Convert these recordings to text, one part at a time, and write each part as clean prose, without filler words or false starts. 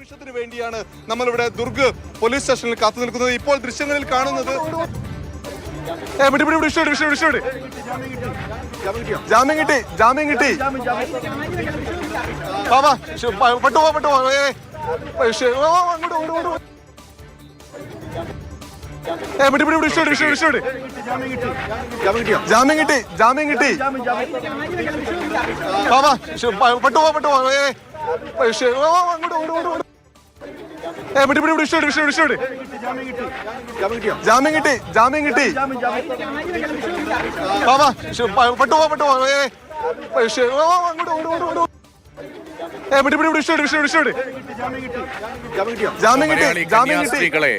നിമിഷത്തിന് വേണ്ടിയാണ് നമ്മളിവിടെ ദുർഗ് പോലീസ് സ്റ്റേഷനിൽ കാത്തു നിൽക്കുന്നത്. ഇപ്പോൾ ദൃശ്യങ്ങളിൽ കാണുന്നത് ജാമ്യം കിട്ടി ബാബാ പെട്ടുപോ ജാമ്യം കിട്ടി ബാബാ പെട്ടുപോ ജാമ്യം കിട്ടി ബാബാ പെട്ടുപോ കന്യാസ്ത്രീകളെ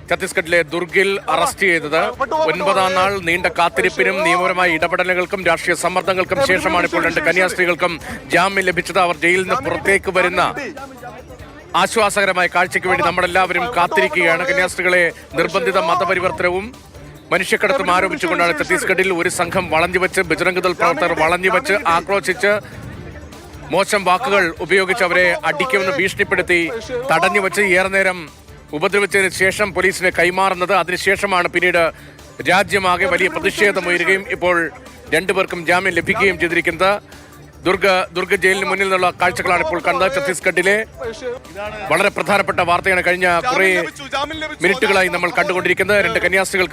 ഛത്തീസ്ഗഡിലെ ദുർഗിൽ അറസ്റ്റ് ചെയ്തത് 9ാം നാൾ നീണ്ട കാത്തിരിപ്പിനും നിയമപരമായ ഇടപെടലുകൾക്കും രാഷ്ട്രീയ സമ്മർദ്ദങ്ങൾക്കും ശേഷമാണ് ഇപ്പോൾ 2 കന്യാസ്ത്രീകൾക്കും ജാമ്യം ലഭിച്ചത്. അവർ ജയിലിൽ നിന്ന് പുറത്തേക്ക് വരുന്ന ആശ്വാസകരമായ കാഴ്ചയ്ക്ക് വേണ്ടി നമ്മളെല്ലാവരും കാത്തിരിക്കുകയാണ്. കന്യാസ്ത്രീകളെ നിർബന്ധിത മതപരിവർത്തനവും മനുഷ്യക്കടത്തും ആരോപിച്ചുകൊണ്ടാണ് ഛത്തീസ്ഗഡിൽ ഒരു സംഘം വളഞ്ഞുവെച്ച് ബജ്രംഗ് ദൾ പ്രവർത്തകർ വളഞ്ഞുവെച്ച് ആക്രോശിച്ച് മോശം വാക്കുകൾ ഉപയോഗിച്ച് അവരെ അടിക്കുമെന്ന് ഭീഷണിപ്പെടുത്തി തടഞ്ഞുവെച്ച് ഏറെ നേരം ഉപദ്രവിച്ചതിന് ശേഷം പോലീസിനെ കൈമാറുന്നത്. അതിനുശേഷമാണ് പിന്നീട് രാജ്യമാകെ വലിയ പ്രതിഷേധം ഉയരുകയും ഇപ്പോൾ 2 പേർക്കും ജാമ്യം ലഭിക്കുകയും ചെയ്തിരിക്കുന്നത്. ദുർഗ് ജയിലിന് മുന്നിൽ നിന്നുള്ള കാഴ്ചകളാണ് ഇപ്പോൾ കണ്ടത്. ഛത്തീസ്ഗഡിലെ വളരെ പ്രധാനപ്പെട്ട വാർത്തയാണ് കഴിഞ്ഞ കുറേ മിനിറ്റുകളായി നമ്മൾ കണ്ടുകൊണ്ടിരിക്കുന്നത്. 2 കന്യാസ്ത്രീകൾക്ക്